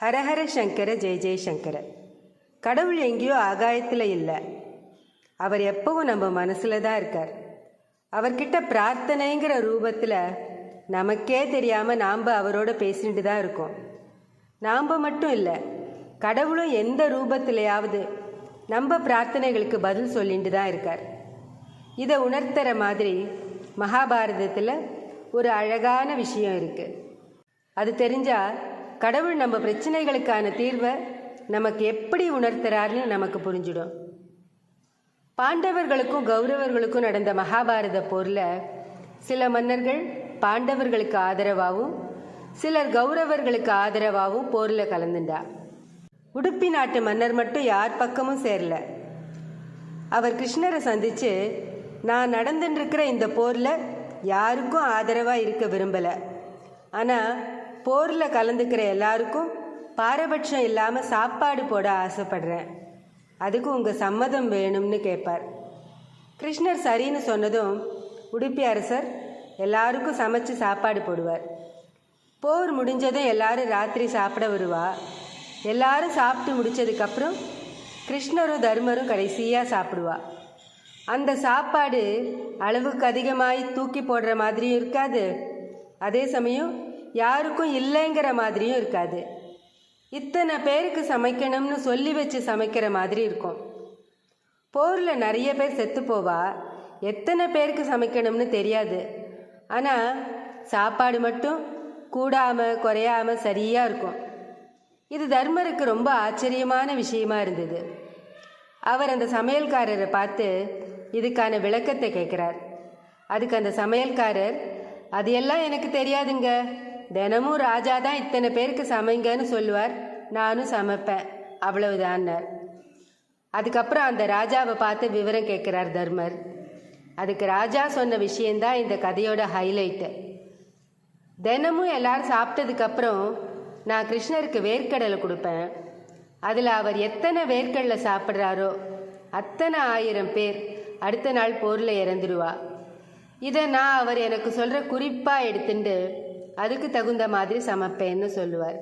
ஹரஹர சங்கர ஜெய ஜெயசங்கர. கடவுள் எங்கேயோ ஆகாயத்தில் இல்லை, அவர் எப்பவும் நம்ம மனசில் தான் இருக்கார். அவர்கிட்ட பிரார்த்தனைங்கிற ரூபத்தில் நமக்கே தெரியாமல் நாம் அவரோட பேசிட்டு தான் இருக்கோம். நாம் மட்டும் இல்லை, கடவுளும் எந்த ரூபத்திலையாவது நம்ம பிரார்த்தனைகளுக்கு பதில் சொல்லிட்டு தான் இருக்கார். இதை உணர்த்துற மாதிரி மகாபாரதத்தில் ஒரு அழகான விஷயம் இருக்குது. அது தெரிஞ்சால் கடவுள் நம்ம பிரச்சனைகளுக்கான தீர்வை நமக்கு எப்படி உணர்த்துறாருன்னு நமக்கு புரிஞ்சிடும். பாண்டவர்களுக்கும் கௌரவர்களுக்கும் நடந்த மகாபாரத போரில் சில மன்னர்கள் பாண்டவர்களுக்கு ஆதரவாகவும் சிலர் கௌரவர்களுக்கு ஆதரவாகவும் போரில் கலந்துண்டா. உடுப்பி நாட்டு மன்னர் மட்டும் யார் பக்கமும் சேரல. அவர் கிருஷ்ணரை சந்தித்து, நான் நடந்துட்டுருக்கிற இந்த போரில் யாருக்கும் ஆதரவாக இருக்க விரும்பலை, ஆனால் போரில் கலந்துக்கிற எல்லாருக்கும் பாரபட்சம் இல்லாமல் சாப்பாடு போட ஆசைப்படுறேன், அதுக்கு உங்கள் சம்மதம் வேணும்னு கேட்பார். கிருஷ்ணர் சரின்னு சொன்னதும் உடுப்பி அரசர் எல்லாருக்கும் சமைச்சு சாப்பாடு போடுவார். போர் முடிஞ்சதும் எல்லாரும் ராத்திரி சாப்பிட வருவா. எல்லாரும் சாப்பிட்டு முடித்ததுக்கப்புறம் கிருஷ்ணரும் தர்மரும் கடைசியாக சாப்பிடுவா. அந்த சாப்பாடு அளவுக்கு அதிகமாகி தூக்கி போடுற மாதிரியும் இருக்காது, அதே சமயம் யாருக்கும் இல்லைங்கிற மாதிரியும் இருக்காது. இத்தனை பேருக்கு சமைக்கணும்னு சொல்லி வச்சு சமைக்கிற மாதிரி இருக்கும். போரில் நிறைய பேர் செத்து போவா, எத்தனை பேருக்கு சமைக்கணும்னு தெரியாது. ஆனால் சாப்பாடு மட்டும் கூடாமல் குறையாமல் சரியாக இருக்கும். இது தர்மருக்கு ரொம்ப ஆச்சரியமான விஷயமா இருந்தது. அவர் அந்த சமையல்காரரை பார்த்து இதுக்கான விளக்கத்தை கேட்குறார். அதுக்கு அந்த சமையல்காரர், அது எல்லாம் எனக்கு தெரியாதுங்க, தினமும் ராஜா தான் இத்தனை பேருக்கு சமைங்கன்னு சொல்லுவார், நானும் சமைப்பேன், அவ்வளவுதான்னார். அதுக்கப்புறம் அந்த ராஜாவை பார்த்து விவரம் கேட்குறார் தர்மர். அதுக்கு ராஜா சொன்ன விஷயந்தான் இந்த கதையோட ஹைலைட்டு. தினமும் எல்லாரும் சாப்பிட்டதுக்கப்புறம் நான் கிருஷ்ணருக்கு வேர்க்கடலை கொடுப்பேன். அதில் அவர் எத்தனை வேர்க்கடலை சாப்பிட்றாரோ அத்தனை 1000 பேர் அடுத்த நாள் போரில் இறந்துடுவா. இதை நான் அவர் எனக்கு சொல்கிற குறிப்பாக எடுத்துட்டு அதுக்கு தகுந்த மாதிரி சமைப்பேன்னு சொல்லுவார்.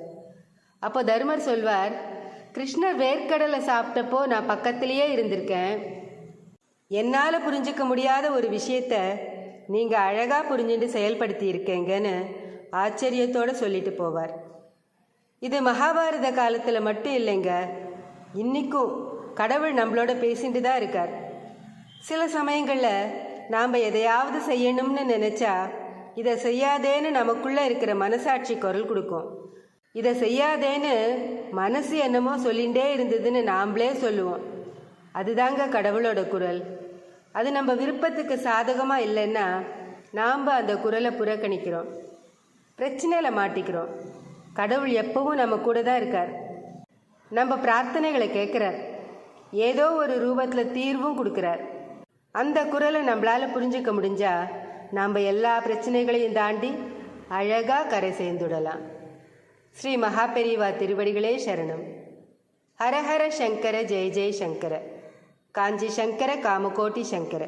அப்போ தர்மர் சொல்வார், கிருஷ்ணர் வேர்க்கடலை சாப்பிட்டப்போ நான் பக்கத்திலேயே இருந்திருக்கேன், என்னால் புரிஞ்சிக்க முடியாத ஒரு விஷயத்த நீங்கள் அழகாக புரிஞ்சுட்டு செயல்படுத்தி இருக்கீங்கன்னு ஆச்சரியத்தோடு சொல்லிட்டு போவார். இது மகாபாரத காலத்தில் மட்டும் இல்லைங்க, இன்றைக்கும் கடவுள் நம்மளோட பேசிட்டு தான் இருக்கார். சில சமயங்களில் நாம் எதையாவது செய்யணும்னு நினச்சா இதை செய்யாதேன்னு நமக்குள்ளே இருக்கிற மனசாட்சி குரல் கொடுக்கும். இதை செய்யாதேன்னு மனசு என்னமோ சொல்லிகிட்டே இருந்ததுன்னு நாம்ளே சொல்லுவோம். அதுதாங்க கடவுளோட குரல். அது நம்ம விருப்பத்துக்கு சாதகமாக இல்லைன்னா நாம் அந்த குரலை புறக்கணிக்கிறோம், பிரச்சனையில் மாட்டிக்கிறோம். கடவுள் எப்பவும் நம்ம கூட தான் இருக்கார். நம்ம பிரார்த்தனைகளை கேட்குறார், ஏதோ ஒரு ரூபத்தில் தீர்வும் கொடுக்குறார். அந்த குரலை நம்மளால் புரிஞ்சிக்க முடிஞ்சா நாம் எல்லா பிரச்சனைகளையும் தாண்டி அழகாக கரை சேர்ந்துடலாம். ஸ்ரீ மகாபெரிவா திருவடிகளே சரணம். ஹரஹர சங்கர ஜெய ஜெய சங்கர. காஞ்சி சங்கர காமகோட்டி சங்கர.